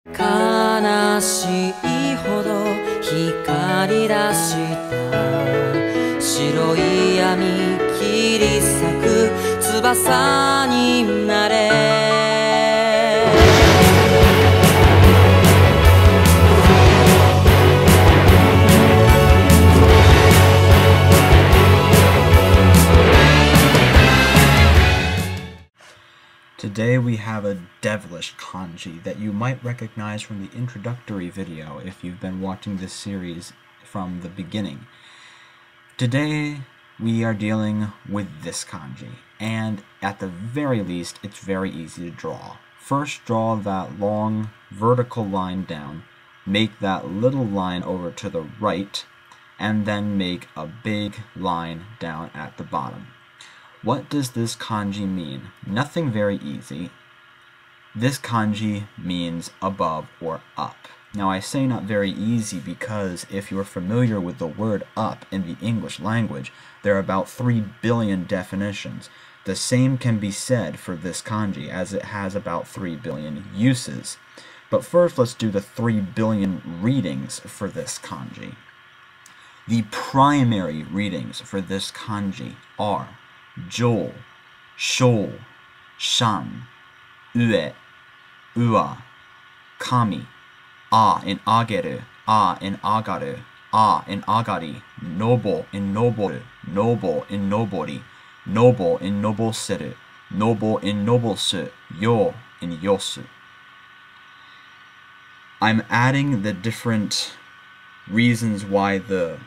悲しいほど光り出した白い闇切り裂く翼になれ Today we have a devilish kanji that you might recognize from the introductory video if you've been watching this series from the beginning. Today we are dealing with this kanji, and at the very least it's very easy to draw. First draw that long vertical line down, make that little line over to the right, and then make a big line down at the bottom. What does this kanji mean? Nothing very easy. This kanji means above or up. Now I say not very easy because if you're familiar with the word up in the English language, there are about 3 billion definitions. The same can be said for this kanji as it has about 3 billion uses. But first let's do the 3 billion readings for this kanji. The primary readings for this kanji are Jo, Shou, Shan, Ue, Ua, Kami, A in ageru, A in agaru, A in agari, Nobo in noboru, Nobo in nobori, Nobo in noboseru, Nobo in nobosu, Yo in yosu. I'm adding the different reasons why the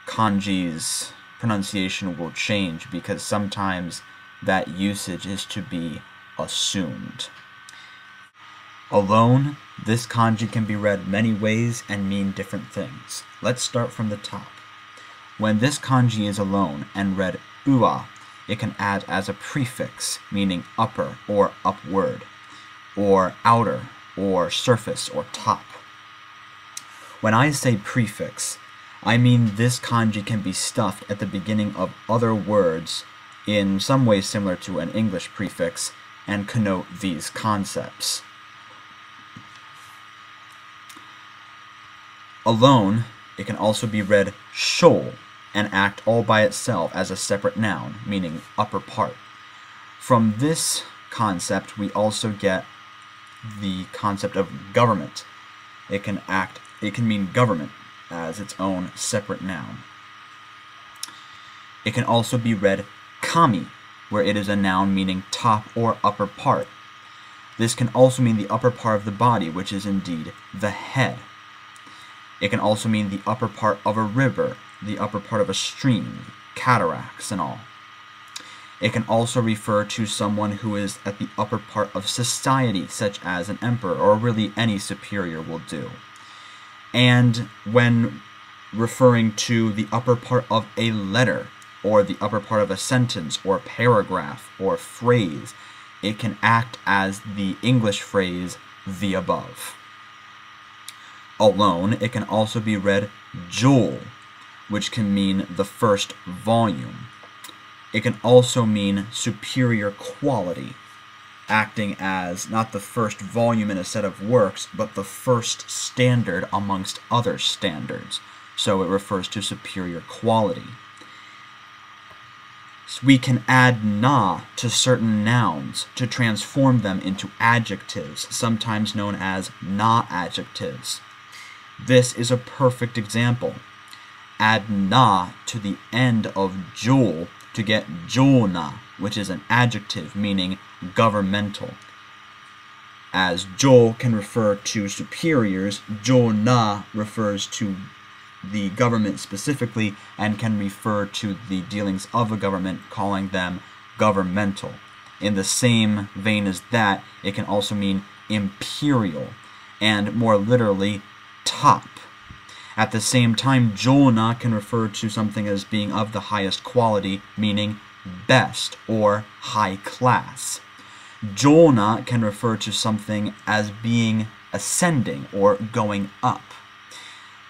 kanji's pronunciation will change because sometimes that usage is to be assumed. Alone, this kanji can be read many ways and mean different things. Let's start from the top. When this kanji is alone and read ua, it can add as a prefix, meaning upper or upward, or outer, or surface, or top. When I say prefix, I mean this kanji can be stuffed at the beginning of other words in some way similar to an English prefix and connote these concepts. Alone, it can also be read shou and act all by itself as a separate noun, meaning upper part. From this concept, we also get the concept of government. It can mean government as its own separate noun. It can also be read kami, where it is a noun meaning top or upper part. This can also mean the upper part of the body, which is indeed the head. It can also mean the upper part of a river, the upper part of a stream, cataracts and all. It can also refer to someone who is at the upper part of society, such as an emperor, or really any superior will do. And when referring to the upper part of a letter, or the upper part of a sentence, or paragraph, or phrase, it can act as the English phrase, the above. Alone, it can also be read jo, which can mean the first volume. It can also mean superior quality, acting as not the first volume in a set of works, but the first standard amongst other standards. So it refers to superior quality. So we can add na to certain nouns to transform them into adjectives, sometimes known as na adjectives. This is a perfect example. Add na to the end of jo to get jona, which is an adjective meaning governmental. As jo can refer to superiors, jona refers to the government specifically and can refer to the dealings of a government, calling them governmental. In the same vein as that, it can also mean imperial, and more literally, top. At the same time, jona can refer to something as being of the highest quality, meaning best or high class. Jona can refer to something as being ascending or going up.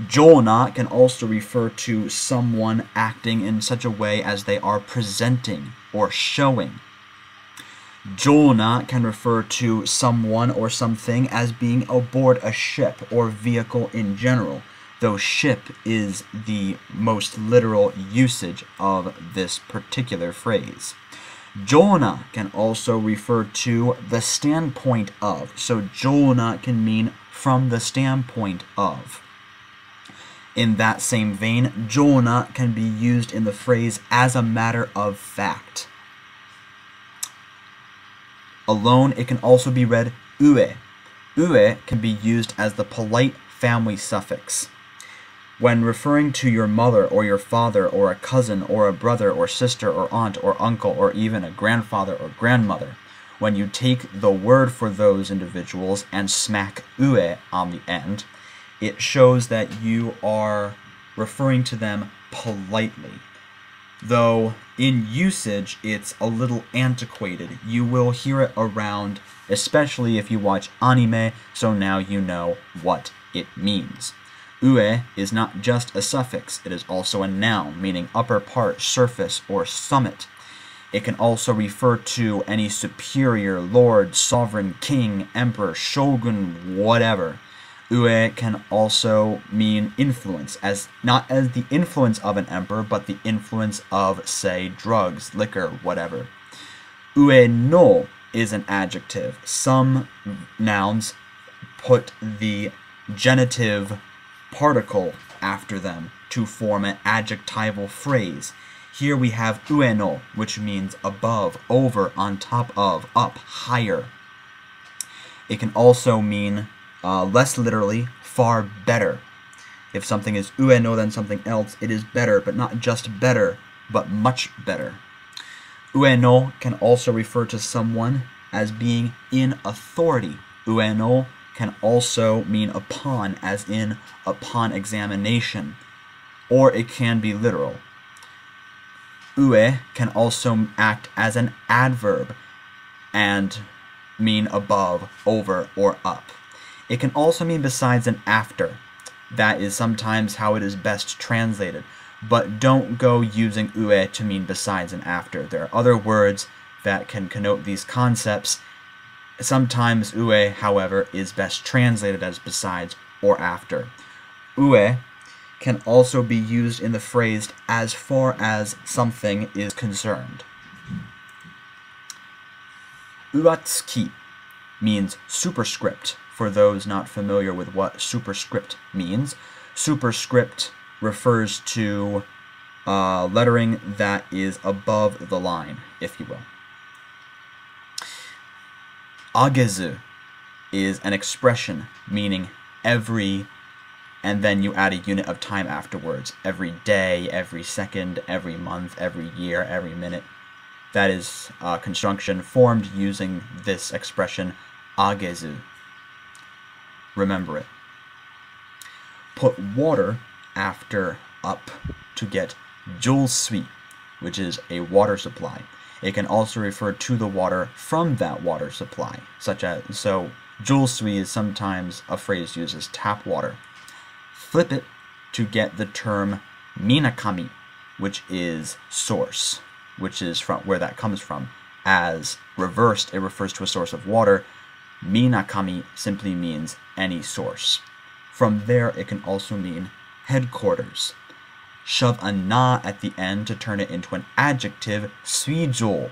Jona can also refer to someone acting in such a way as they are presenting or showing. Jona can refer to someone or something as being aboard a ship or vehicle in general, though ship is the most literal usage of this particular phrase. Jona can also refer to the standpoint of, so Jona can mean from the standpoint of. In that same vein, Jona can be used in the phrase as a matter of fact. Alone, it can also be read ue. Ue can be used as the polite family suffix. When referring to your mother or your father or a cousin or a brother or sister or aunt or uncle or even a grandfather or grandmother, when you take the word for those individuals and smack ue on the end, it shows that you are referring to them politely. Though in usage it's a little antiquated. You will hear it around, especially if you watch anime, so now you know what it means. Ue is not just a suffix, it is also a noun, meaning upper part, surface, or summit. It can also refer to any superior, lord, sovereign, king, emperor, shogun, whatever. Ue can also mean influence, not as the influence of an emperor, but the influence of, say, drugs, liquor, whatever. Ue no is an adjective. Some nouns put the genitive particle after them to form an adjectival phrase. Here we have ue no, which means above, over, on top of, up, higher. It can also mean less literally, far better. If something is ue no than something else, it is better, but not just better, but much better. Ue no can also refer to someone as being in authority. Ue no can also mean upon, as in upon examination, or it can be literal. Ue can also act as an adverb and mean above, over, or up. It can also mean besides and after. That is sometimes how it is best translated, but don't go using ue to mean besides and after. There are other words that can connote these concepts. Sometimes ue, however, is best translated as besides or after. Ue can also be used in the phrase as far as something is concerned. Uatsuki means superscript. For those not familiar with what superscript means, superscript refers to lettering that is above the line, if you will. Agezu is an expression meaning every, and then you add a unit of time afterwards. Every day, every second, every month, every year, every minute. That is a conjunction formed using this expression, agezu. Remember it. Put water after up to get jousui, which is a water supply. It can also refer to the water from that water supply, such as, so jousui is sometimes a phrase used as tap water. Flip it to get the term minakami, which is source, which is from where that comes from. As reversed, it refers to a source of water. Minakami simply means any source. From there, it can also mean headquarters. Shove a na at the end to turn it into an adjective, suijou.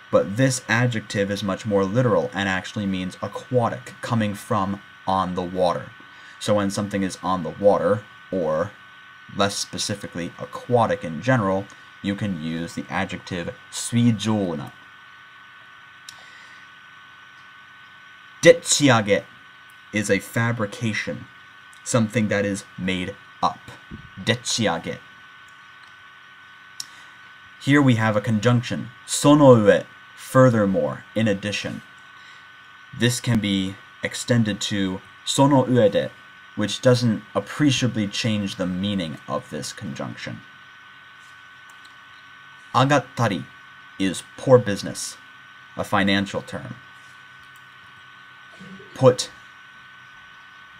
But this adjective is much more literal and actually means aquatic, coming from on the water. So when something is on the water, or less specifically aquatic in general, you can use the adjective suijou na. Dechiage is a fabrication, something that is made up. Dechiage. Here we have a conjunction, sono ue, furthermore, in addition. This can be extended to sono ue de, which doesn't appreciably change the meaning of this conjunction. Agattari is poor business, a financial term. Put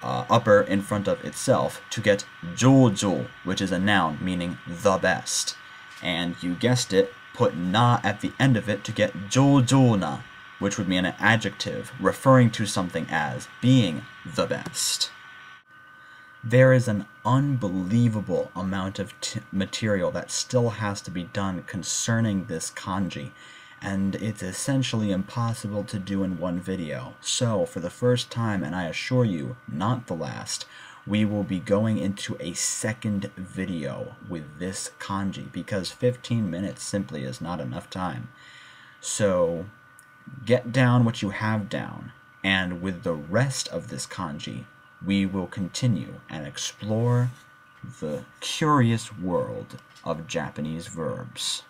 upper in front of itself to get joujou, which is a noun meaning the best. And you guessed it, put na at the end of it to get joujou na, which would mean an adjective referring to something as being the best. There is an unbelievable amount of material that still has to be done concerning this kanji, and it's essentially impossible to do in one video. So, for the first time, and I assure you, not the last, we will be going into a second video with this kanji, because 15 minutes simply is not enough time. So, get down what you have down, and with the rest of this kanji, we will continue and explore the curious world of Japanese verbs.